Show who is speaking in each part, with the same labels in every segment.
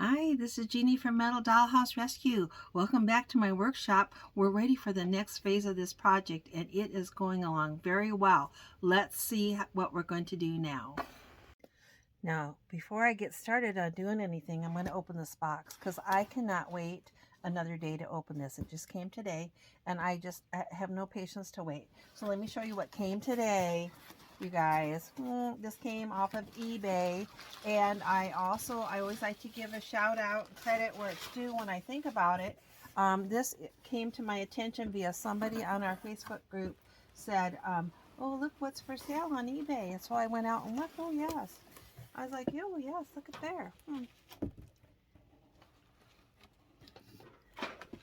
Speaker 1: Hi, this is Jeannie from Metal Dollhouse Rescue. Welcome back to my workshop. We're ready for the next phase of this project and it is going along very well. Let's see what we're going to do now. Now, before I get started on doing anything, I'm going to open this box because I cannot wait another day to open this. It just came today and I have no patience to wait. So let me show you what came today. You guys, this came off of eBay, and I always like to give a shout out, credit where it's due when I think about it. This came to my attention via somebody on our Facebook group said, oh, look what's for sale on eBay. And so I went out and looked. Oh yes, I was like, oh yes, look at there.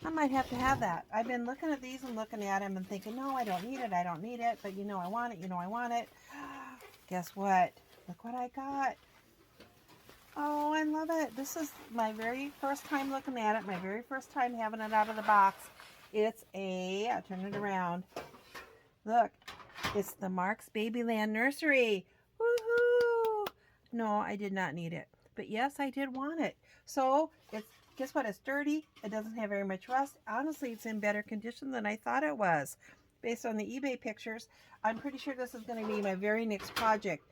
Speaker 1: I might have to have that. I've been looking at these and looking at them and thinking, no, I don't need it, but I want it, I want it. Guess what? Look what I got. Oh, I love it. This is my very first time looking at it, my very first time having it out of the box. I'll turn it around. Look, it's the Mark's Babyland Nursery. Woohoo! No, I did not need it. But yes, I did want it. So, guess what? It's dirty. It doesn't have very much rust. Honestly, it's in better condition than I thought it was. Based on the eBay pictures, I'm pretty sure this is going to be my very next project,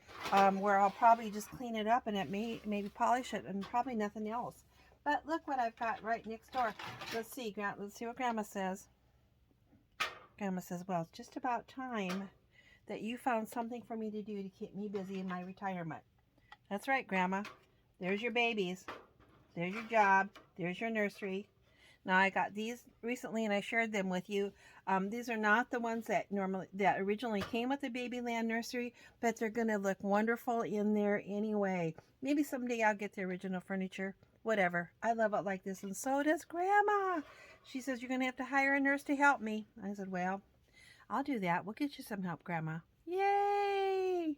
Speaker 1: where I'll probably just clean it up and maybe polish it and probably nothing else. But look what I've got right next door. Let's see what Grandma says. Grandma says, well, it's just about time that you found something for me to do to keep me busy in my retirement. That's right, Grandma. There's your babies. There's your job. There's your nursery. Now I got these recently and I shared them with you. These are not the ones that originally came with the Babyland Nursery, but they're going to look wonderful in there anyway. Maybe someday I'll get the original furniture. Whatever. I love it like this, and so does Grandma. She says, you're going to have to hire a nurse to help me. I said, well, I'll do that. We'll get you some help, Grandma. Yay!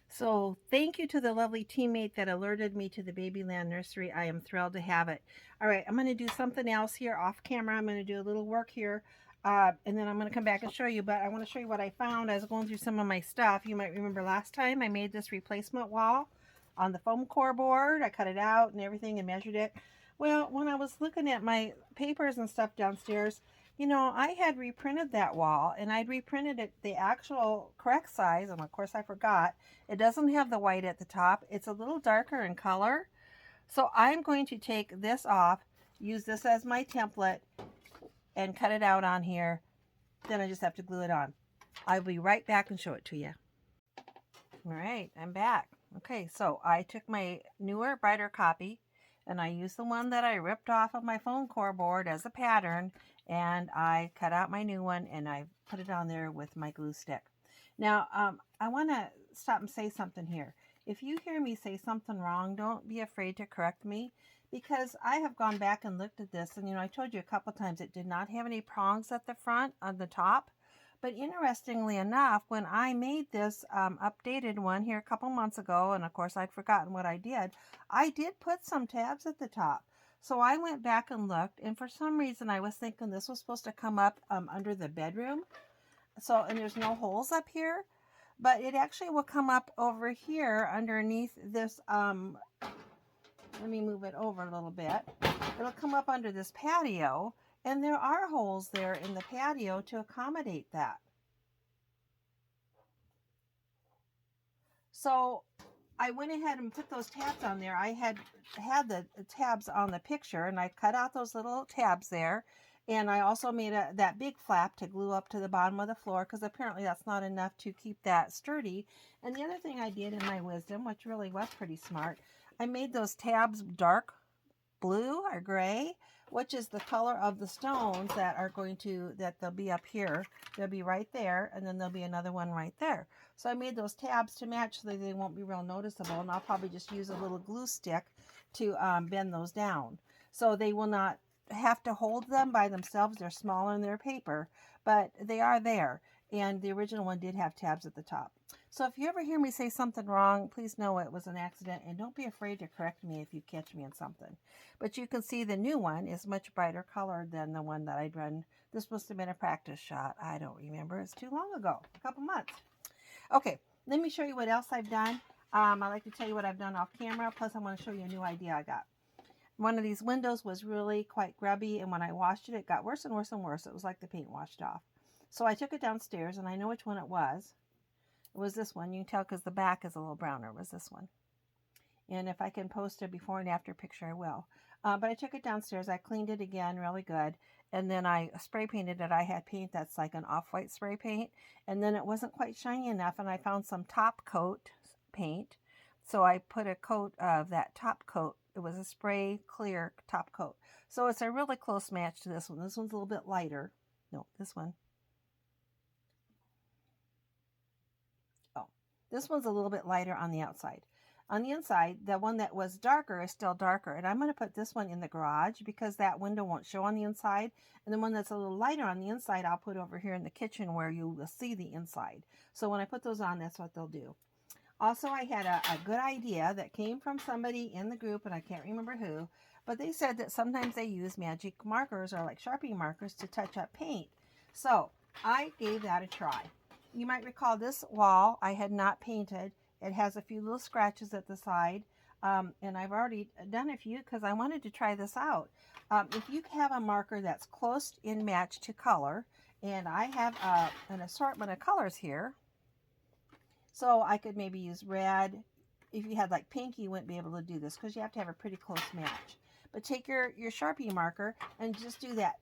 Speaker 1: So thank you to the lovely teammate that alerted me to the Babyland Nursery. I am thrilled to have it. All right, I'm going to do something else here off camera. I'm going to do a little work here, and then I'm going to come back and show you. But I want to show you what I found. I was going through some of my stuff. You might remember last time I made this replacement wall on the foam core board. I cut it out and everything and measured it. Well, when I was looking at my papers and stuff downstairs, I had reprinted that wall, and I'd reprinted it the actual correct size, and of course I forgot. It doesn't have the white at the top. It's a little darker in color. So I'm going to take this off, use this as my template, and cut it out on here. Then I just have to glue it on. I'll be right back and show it to you. All right, I'm back. Okay, so I took my newer, brighter copy, and I used the one that I ripped off of my foam core board as a pattern, and I cut out my new one and I put it on there with my glue stick. Now, I want to stop and say something here. If you hear me say something wrong, don't be afraid to correct me, because I have gone back and looked at this, and I told you a couple times it did not have any prongs at the front on the top. But interestingly enough, when I made this updated one here a couple months ago, and of course I'd forgotten what I did put some tabs at the top. So I went back and looked, and for some reason I was thinking this was supposed to come up under the bedroom. And there's no holes up here, but it actually will come up over here underneath this. Let me move it over a little bit. It'll come up under this patio, and there are holes there in the patio to accommodate that. So I went ahead and put those tabs on there. I had the tabs on the picture, and I cut out those little tabs there. And I also made that big flap to glue up to the bottom of the floor, because apparently that's not enough to keep that sturdy. And the other thing I did in my wisdom, which really was pretty smart, I made those tabs dark blue or gray, which is the color of the stones that they'll be up here. They'll be right there, and then there'll be another one right there. So I made those tabs to match so that they won't be real noticeable, and I'll probably just use a little glue stick to bend those down. So they will not have to hold them by themselves. They're smaller in their paper, but they are there. And the original one did have tabs at the top. So if you ever hear me say something wrong, please know it was an accident, and don't be afraid to correct me if you catch me in something. But you can see the new one is much brighter colored than the one that I'd run. This must have been a practice shot. I don't remember. It's too long ago, a couple months. Okay, let me show you what else I've done. I like to tell you what I've done off camera, plus I want to show you a new idea I got. One of these windows was really quite grubby, and when I washed it, it got worse and worse and worse. It was like the paint washed off. So I took it downstairs, and I know which one it was. It was this one. You can tell because the back is a little browner. It was this one. And if I can post a before and after picture, I will. But I took it downstairs. I cleaned it again really good. And then I spray painted it. I had paint that's like an off-white spray paint. And then it wasn't quite shiny enough. And I found some top coat paint. So I put a coat of that top coat. It was a spray clear top coat. So it's a really close match to this one. This one's a little bit lighter. No, this one. Oh, this one's a little bit lighter on the outside. On the inside, the one that was darker is still darker. And I'm going to put this one in the garage because that window won't show on the inside. And the one that's a little lighter on the inside, I'll put over here in the kitchen where you will see the inside. So when I put those on, that's what they'll do. Also, I had a good idea that came from somebody in the group, and I can't remember who, but they said that sometimes they use magic markers or like Sharpie markers to touch up paint. So I gave that a try. You might recall this wall I had not painted. It has a few little scratches at the side, and I've already done a few because I wanted to try this out. If you have a marker that's close in match to color, and I have an assortment of colors here, so I could maybe use red. If you had like pink, you wouldn't be able to do this because you have to have a pretty close match. But take your Sharpie marker and just do that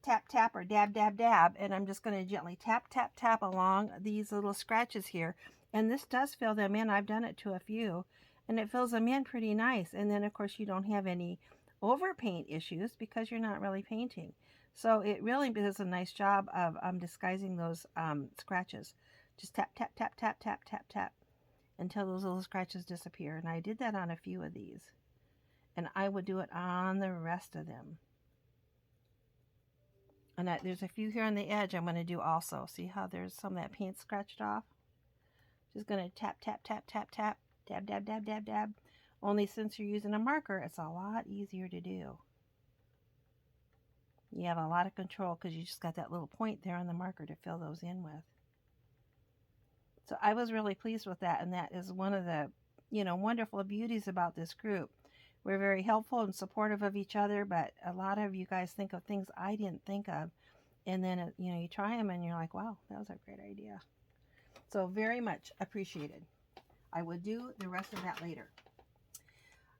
Speaker 1: tap, tap, or dab, dab, dab. And I'm just going to gently tap, tap, tap along these little scratches here. And this does fill them in. I've done it to a few. And it fills them in pretty nice. And then, of course, you don't have any overpaint issues because you're not really painting. So it really does a nice job of disguising those scratches. Just tap, tap, tap, tap, tap, tap, tap until those little scratches disappear. And I did that on a few of these. And I would do it on the rest of them. And there's a few here on the edge I'm going to do also. See how there's some of that paint scratched off? Just going to tap, tap, tap, tap, tap, dab, dab, dab, dab, dab. Only since you're using a marker, it's a lot easier to do. You have a lot of control because you just got that little point there on the marker to fill those in with. So I was really pleased with that, and that is one of the, wonderful beauties about this group. We're very helpful and supportive of each other, but a lot of you guys think of things I didn't think of, and then, you try them and you're like, wow, that was a great idea. So very much appreciated. I would do the rest of that later.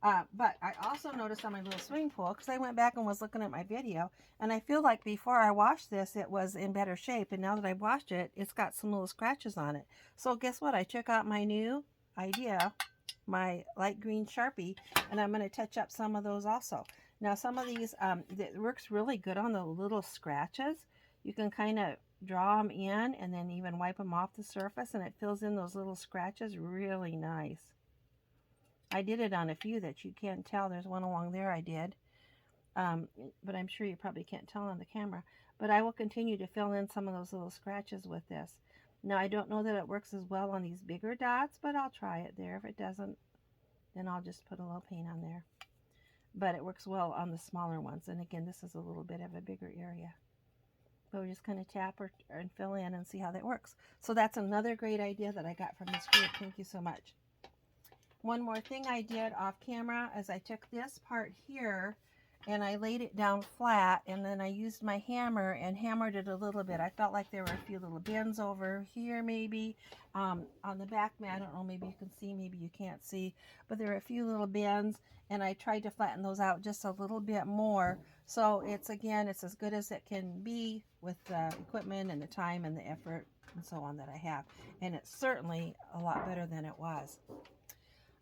Speaker 1: But I also noticed on my little swimming pool, because I went back and was looking at my video, and I feel like before I washed this, it was in better shape. And now that I've washed it, it's got some little scratches on it. So guess what? I took out my new idea, my light green Sharpie, and I'm going to touch up some of those also. Now, some of these, it works really good on the little scratches. You can kind of draw them in and then even wipe them off the surface, and it fills in those little scratches really nice. I did it on a few that you can't tell. There's one along there I did. But I'm sure you probably can't tell on the camera. But I will continue to fill in some of those little scratches with this. Now, I don't know that it works as well on these bigger dots, but I'll try it there. If it doesn't, then I'll just put a little paint on there. But it works well on the smaller ones. And again, this is a little bit of a bigger area. But we're just going to tap and fill in and see how that works. So that's another great idea that I got from this group. Thank you so much. One more thing I did off camera is I took this part here and I laid it down flat, and then I used my hammer and hammered it a little bit. I felt like there were a few little bends over here maybe on the back mat. I don't know, maybe you can see, maybe you can't see, but there were a few little bends, and I tried to flatten those out just a little bit more. So it's as good as it can be with the equipment and the time and the effort and so on that I have. And it's certainly a lot better than it was.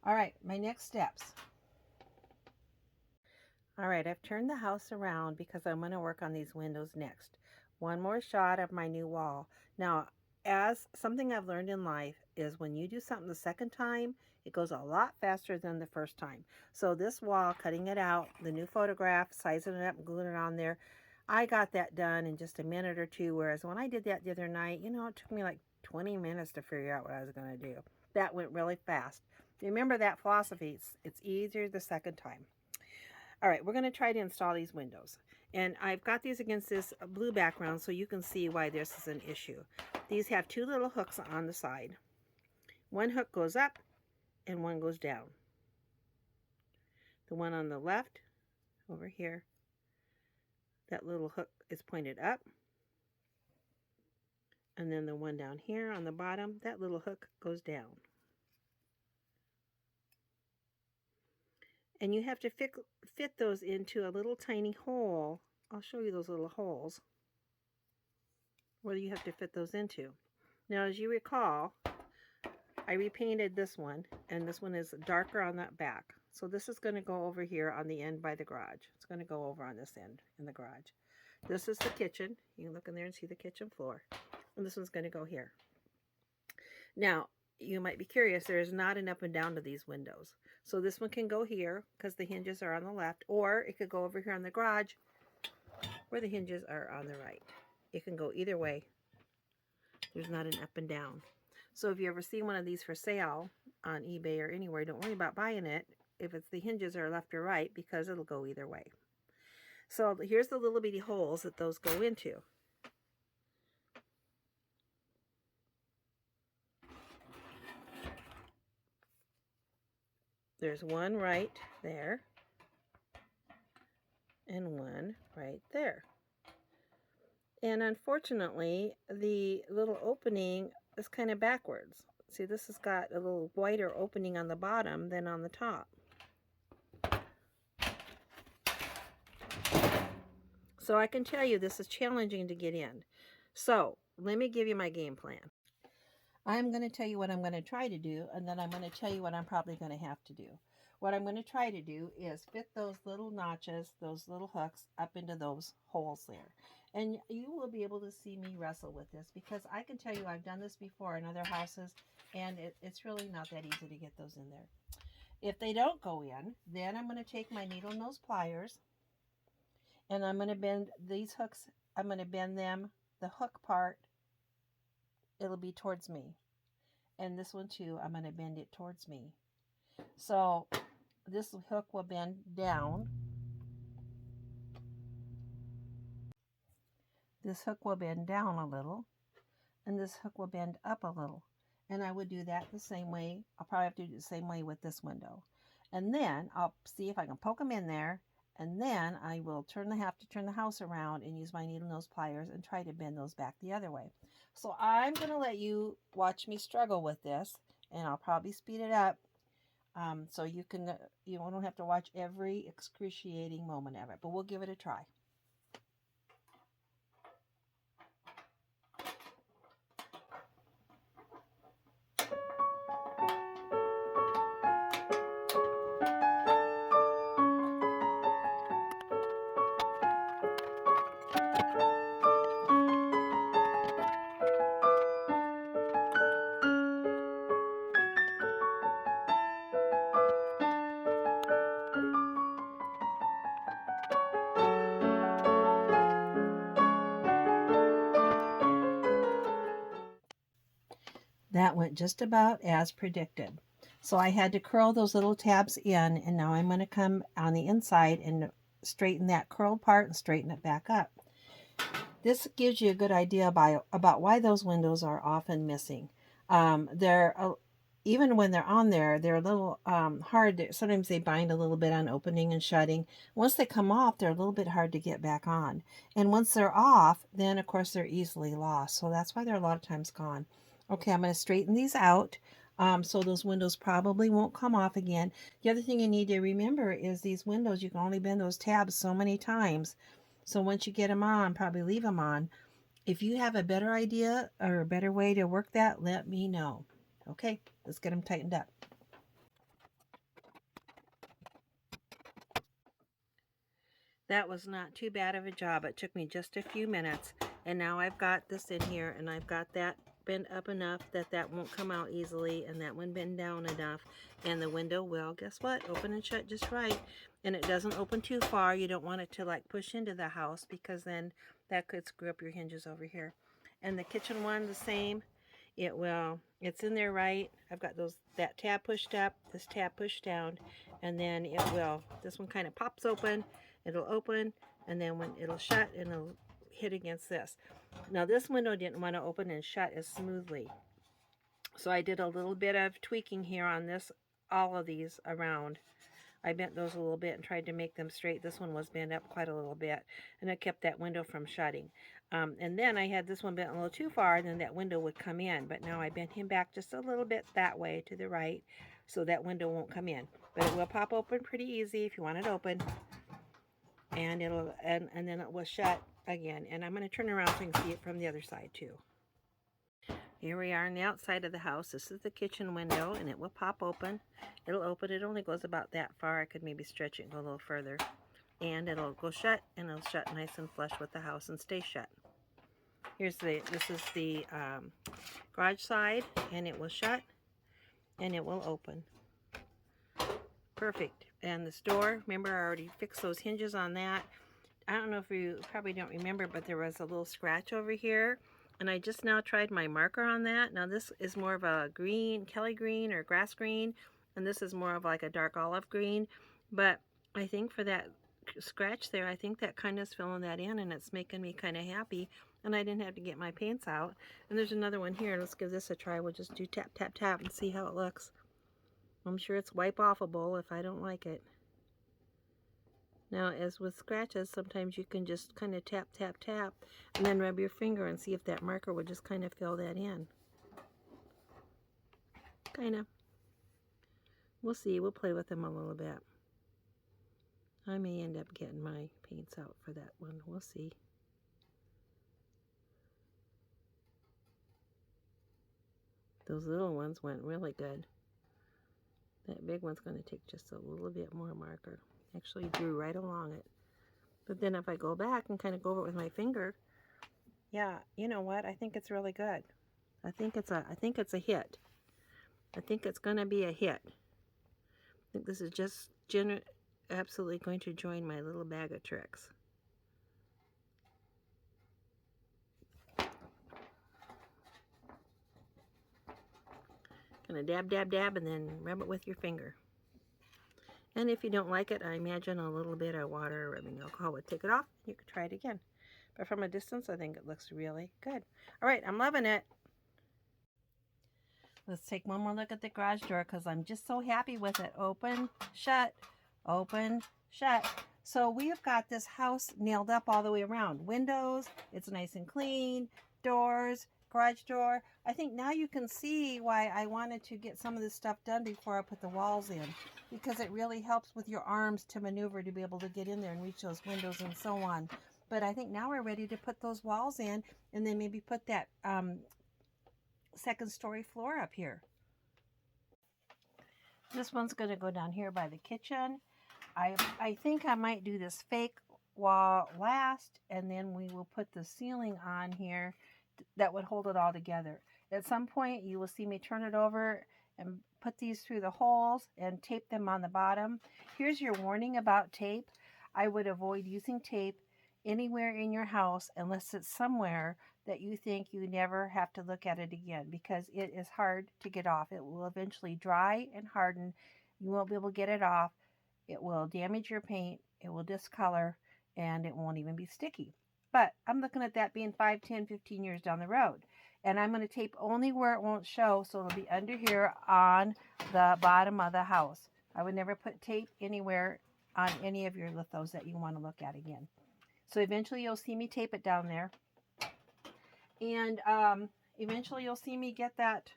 Speaker 1: All right, my next steps. All right, I've turned the house around because I'm going to work on these windows next. One more shot of my new wall. Now, as something I've learned in life is when you do something the second time, it goes a lot faster than the first time. So this wall, cutting it out, the new photograph, sizing it up and gluing it on there, I got that done in just a minute or two, whereas when I did that the other night, it took me like 20 minutes to figure out what I was going to do. That went really fast. Remember that philosophy. It's easier the second time. All right, we're going to try to install these windows. And I've got these against this blue background so you can see why this is an issue. These have two little hooks on the side. One hook goes up and one goes down. The one on the left, over here, that little hook is pointed up. And then the one down here on the bottom, that little hook goes down. And you have to fit those into a little tiny hole. I'll show you those little holes where you have to fit those into. Now, as you recall, I repainted this one, and this one is darker on that back. So this is going to go over here on the end by the garage. It's going to go over on this end in the garage. This is the kitchen. You can look in there and see the kitchen floor. And this one's going to go here. Now, you might be curious, there is not an up and down to these windows. So this one can go here because the hinges are on the left, or it could go over here on the garage where the hinges are on the right. It can go either way. There's not an up and down. So if you ever see one of these for sale on eBay or anywhere, don't worry about buying it if it's the hinges are left or right, because it'll go either way. So here's the little bitty holes that those go into. There's one right there and one right there. And unfortunately, the little opening is kind of backwards. See, this has got a little wider opening on the bottom than on the top. So I can tell you this is challenging to get in. So let me give you my game plan. I'm going to tell you what I'm going to try to do, and then I'm going to tell you what I'm probably going to have to do. What I'm going to try to do is fit those little notches, those little hooks, up into those holes there. And you will be able to see me wrestle with this, because I can tell you I've done this before in other houses, and it's really not that easy to get those in there. If they don't go in, then I'm going to take my needle nose pliers, and I'm going to bend these hooks. I'm going to bend them, the hook part, it'll be towards me. And this one too, I'm going to bend it towards me. So this hook will bend down. This hook will bend down a little. And this hook will bend up a little. And I would do that the same way. I'll probably have to do the same way with this window. And then I'll see if I can poke them in there. And then I will have to turn the house around and use my needle nose pliers and try to bend those back the other way. So I'm going to let you watch me struggle with this, and I'll probably speed it up so you don't have to watch every excruciating moment of it, but we'll give it a try. That went just about as predicted. So I had to curl those little tabs in, and now I'm going to come on the inside and straighten that curled part and straighten it back up. This gives you a good idea about why those windows are often missing. Even when they're on there, they're a little hard. Sometimes they bind a little bit on opening and shutting. Once they come off, they're a little bit hard to get back on. And once they're off, then of course they're easily lost. So that's why they're a lot of times gone. Okay, I'm going to straighten these out so those windows probably won't come off again. The other thing you need to remember is these windows, you can only bend those tabs so many times. So once you get them on, probably leave them on. If you have a better idea or a better way to work that, let me know. Okay, let's get them tightened up. That was not too bad of a job. It took me just a few minutes. And now I've got this in here, and I've got that bent up enough that that won't come out easily, and that one bent down enough. And the window will, guess what, open and shut just right. And it doesn't open too far. You don't want it to like push into the house, because then that could screw up your hinges over here. And the kitchen one, the same. It's in there right. I've got that tab pushed up, this tab pushed down, and then this one kind of pops open, it'll open, and then when it'll shut, and it'll hit against this. Now this window didn't want to open and shut as smoothly. So I did a little bit of tweaking here on this all of these around. I bent those a little bit and tried to make them straight. This one was bent up quite a little bit, and it kept that window from shutting. And then I had this one bent a little too far, and then that window would come in. But now I bent him back just a little bit that way to the right, so that window won't come in. But it will pop open pretty easy if you want it open, and and then it will shut again. And I'm going to turn around so you can see it from the other side too. Here we are on the outside of the house. This is the kitchen window, and it will pop open. It'll open. It only goes about that far. I could maybe stretch it and go a little further. And it'll go shut, and it'll shut nice and flush with the house and stay shut. This is the garage side, and it will shut, and it will open. Perfect. And this door, remember I already fixed those hinges on that. I don't know if you probably don't remember, but there was a little scratch over here. And I just now tried my marker on that. Now this is more of a green, Kelly green or grass green. And this is more of like a dark olive green. But I think for that scratch there, I think that kind of is filling that in, and it's making me kind of happy. And I didn't have to get my paints out. And there's another one here. Let's give this a try. We'll just do tap, tap, tap and see how it looks. I'm sure it's wipe-offable if I don't like it. Now, as with scratches, sometimes you can just kind of tap, tap, tap, and then rub your finger and see if that marker would just kind of fill that in. Kind of. We'll see. We'll play with them a little bit. I may end up getting my paints out for that one. We'll see. Those little ones went really good. That big one's going to take just a little bit more marker. Actually drew right along it. But then if I go back and kind of go over it with my finger, yeah, you know what? I think it's really good. I think it's a hit. I think it's going to be a hit. I think this is just absolutely going to join my little bag of tricks. Gonna dab, dab, dab, and then rub it with your finger. And if you don't like it, I imagine a little bit of water or rubbing alcohol would take it off. You could try it again. But from a distance, I think it looks really good. All right, I'm loving it. Let's take one more look at the garage door because I'm just so happy with it. Open, shut, open, shut. So we've got this house nailed up all the way around. Windows, it's nice and clean. Doors, garage door. I think now you can see why I wanted to get some of this stuff done before I put the walls in, because it really helps with your arms to maneuver to be able to get in there and reach those windows and so on. But I think now we're ready to put those walls in, and then maybe put that second story floor up here. This one's going to go down here by the kitchen. I think I might do this fake wall last, and then we will put the ceiling on here that would hold it all together. At some point you will see me turn it over and put these through the holes and tape them on the bottom. Here's your warning about tape. I would avoid using tape anywhere in your house unless it's somewhere that you think you never have to look at it again, because it is hard to get off. It will eventually dry and harden. You won't be able to get it off. It will damage your paint. It will discolor, and it won't even be sticky. But I'm looking at that being 5, 10, 15 years down the road. And I'm going to tape only where it won't show, so it'll be under here on the bottom of the house. I would never put tape anywhere on any of your lithos that you want to look at again. So eventually you'll see me tape it down there. And eventually you'll see me get that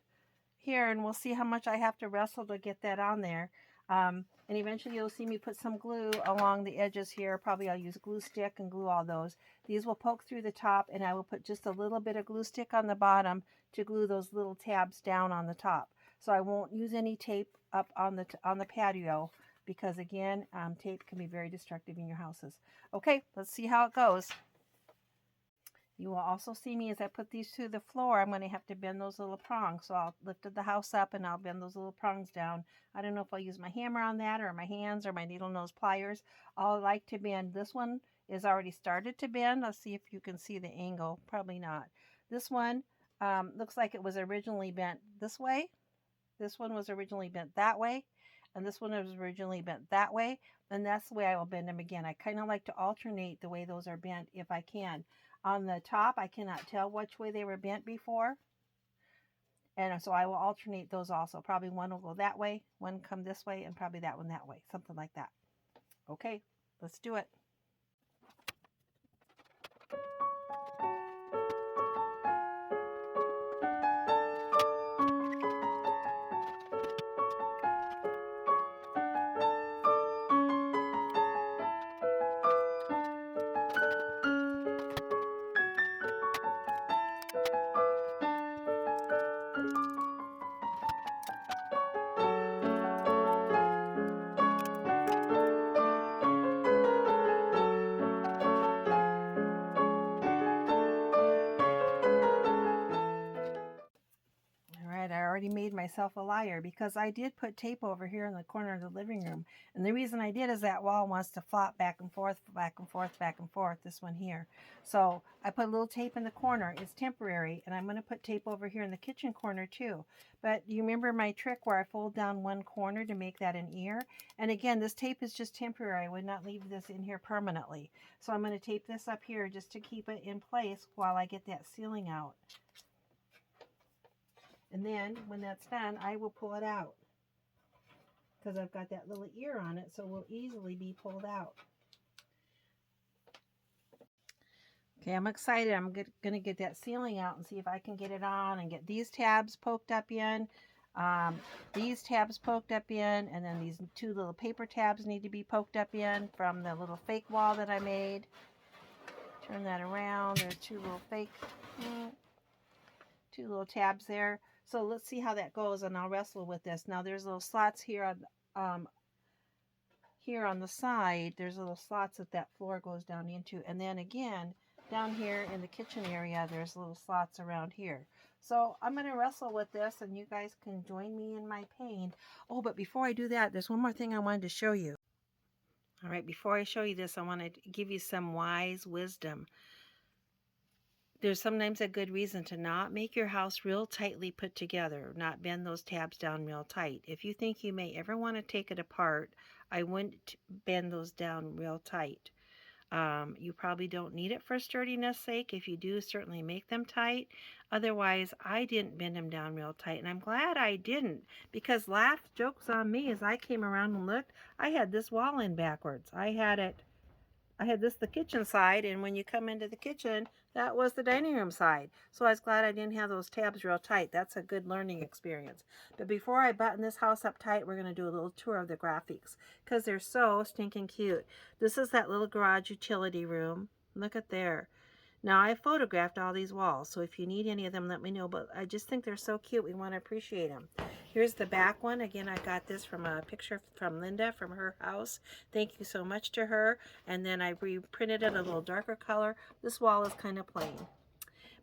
Speaker 1: here, and we'll see how much I have to wrestle to get that on there. And eventually you'll see me put some glue along the edges here. Probably I'll use glue stick and glue all those. These will poke through the top, and I will put just a little bit of glue stick on the bottom to glue those little tabs down on the top. So I won't use any tape up on the patio, because again, tape can be very destructive in your houses. Okay, let's see how it goes. You will also see me as I put these through the floor. I'm going to have to bend those little prongs. So I'll lift the house up and I'll bend those little prongs down. I don't know if I'll use my hammer on that or my hands or my needle nose pliers. I'll like to bend. This one is already started to bend. Let's see if you can see the angle. Probably not. This one looks like it was originally bent this way. This one was originally bent that way. And this one was originally bent that way. And that's the way I will bend them again. I kind of like to alternate the way those are bent if I can. On the top, I cannot tell which way they were bent before. And so I will alternate those also. Probably one will go that way, one come this way, and probably that one that way. Something like that. Okay, let's do it. I already made myself a liar because I did put tape over here in the corner of the living room. And the reason I did is that wall wants to flop back and forth, back and forth, back and forth, this one here. So I put a little tape in the corner. It's temporary. And I'm going to put tape over here in the kitchen corner too. But you remember my trick where I fold down one corner to make that an ear? And again, this tape is just temporary. I would not leave this in here permanently. So I'm going to tape this up here just to keep it in place while I get that ceiling out. And then when that's done, I will pull it out because I've got that little ear on it, so it will easily be pulled out. Okay, I'm excited. I'm going to get that ceiling out and see if I can get it on and get these tabs poked up in, these tabs poked up in, and then these two little paper tabs need to be poked up in from the little fake wall that I made. Turn that around. There's two little tabs there. So let's see how that goes, and I'll wrestle with this. Now there's little slots here on the side. There's little slots that floor goes down into, and then again down here in the kitchen area there's little slots around here. So I'm going to wrestle with this, and you guys can join me in my pain. Oh, but before I do that, there's one more thing I wanted to show you. All right, before I show you this, I want to give you some wise wisdom. There's sometimes a good reason to not make your house real tightly put together, not bend those tabs down real tight. If you think you may ever want to take it apart, I wouldn't bend those down real tight. You probably don't need it for sturdiness sake. If you do, certainly make them tight. Otherwise, I didn't bend them down real tight, and I'm glad I didn't, because jokes on me. As I came around and looked, I had this wall in backwards. I had this the kitchen side, and when you come into the kitchen, that was the dining room side. So I was glad I didn't have those tabs real tight. That's a good learning experience. But before I button this house up tight, we're going to do a little tour of the graphics because they're so stinking cute. This is that little garage utility room. Look at there. Now, I photographed all these walls, so if you need any of them, let me know. But I just think they're so cute. We want to appreciate them. Here's the back one. Again, I got this from a picture from Linda from her house. Thank you so much to her. And then I reprinted it a little darker color. This wall is kind of plain.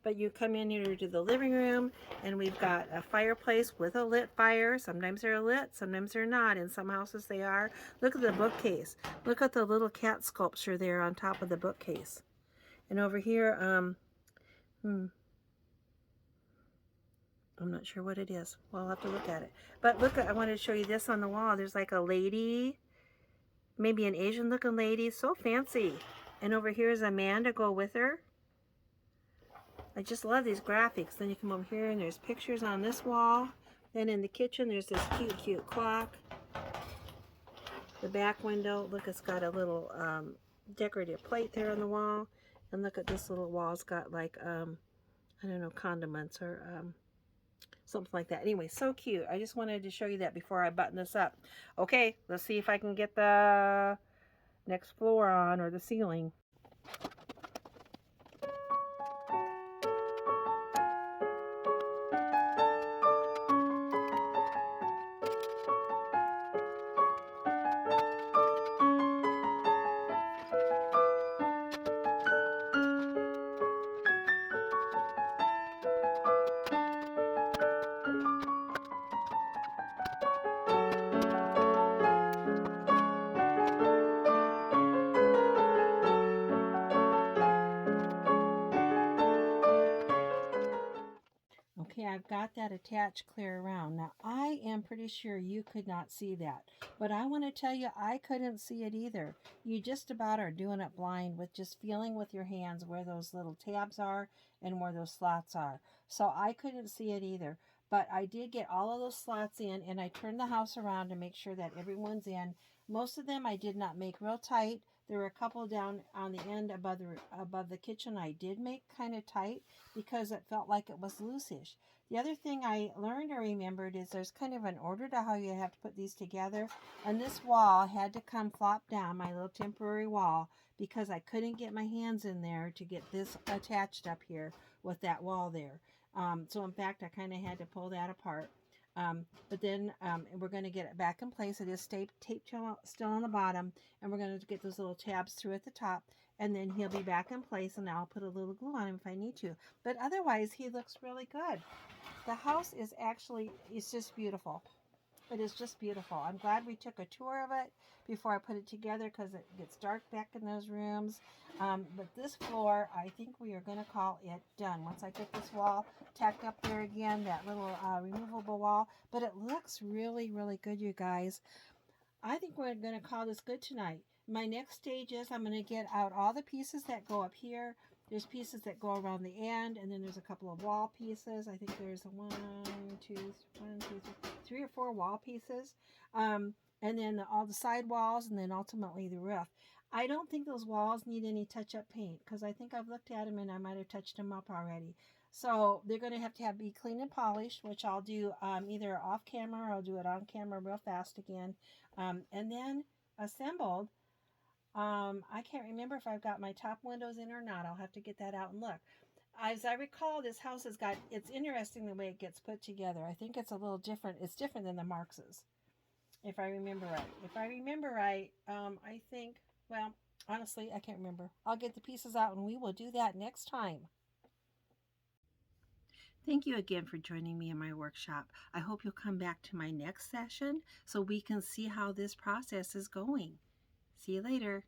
Speaker 1: But you come in here to the living room, and we've got a fireplace with a lit fire. Sometimes they're lit, sometimes they're not. In some houses they are. Look at the bookcase. Look at the little cat sculpture there on top of the bookcase. And over here, I'm not sure what it is. Well, I'll have to look at it. But look, I wanted to show you this on the wall. There's like a lady, maybe an Asian looking lady. So fancy. And over here is a man to go with her. I just love these graphics. Then you come over here and there's pictures on this wall. Then in the kitchen, there's this cute clock. The back window, look, it's got a little decorative plate there on the wall. And look at this little wall. It's got like, I don't know, condiments or something like that. Anyway, so cute. I just wanted to show you that before I button this up. Okay, let's see if I can get the next floor on, or the ceiling. Okay, I've got that attached clear around. Now, I am pretty sure you could not see that, but I want to tell you, I couldn't see it either. You just about are doing it blind with just feeling with your hands where those little tabs are and where those slots are. So I couldn't see it either. But I did get all of those slots in, and I turned the house around to make sure that everyone's in. Most of them I did not make real tight. There were a couple down on the end above the kitchen I did make kind of tight because it felt like it was loosish. The other thing I learned or remembered is there's kind of an order to how you have to put these together. And this wall had to come flop down, my little temporary wall, because I couldn't get my hands in there to get this attached up here with that wall there. So in fact, I kind of had to pull that apart. But then we're going to get it back in place. It is taped still on the bottom, and we're going to get those little tabs through at the top, and then he'll be back in place, and I'll put a little glue on him if I need to. But otherwise, he looks really good. The house is actually, it's just beautiful. It is just beautiful. I'm glad we took a tour of it before I put it together because it gets dark back in those rooms. But this floor, I think we are going to call it done. Once I get this wall tacked up there again, that little removable wall. But it looks really, really good, you guys. I think we're going to call this good tonight. My next stage is I'm going to get out all the pieces that go up here. There's pieces that go around the end, and then there's a couple of wall pieces. I think there's three or four wall pieces. And then all the side walls, and then ultimately the roof. I don't think those walls need any touch-up paint because I think I've looked at them and I might have touched them up already. So they're going to have be clean and polished, which I'll do either off camera or I'll do it on camera real fast again. And then assembled. I can't remember if I've got my top windows in or not. I'll have to get that out and look. As I recall, this house has got, it's interesting the way it gets put together. I think it's a little different. It's different than the Marx's, if I remember right. If I remember right, I think, well, honestly, I can't remember. I'll get the pieces out and we will do that next time. Thank you again for joining me in my workshop. I hope you'll come back to my next session so we can see how this process is going. See you later.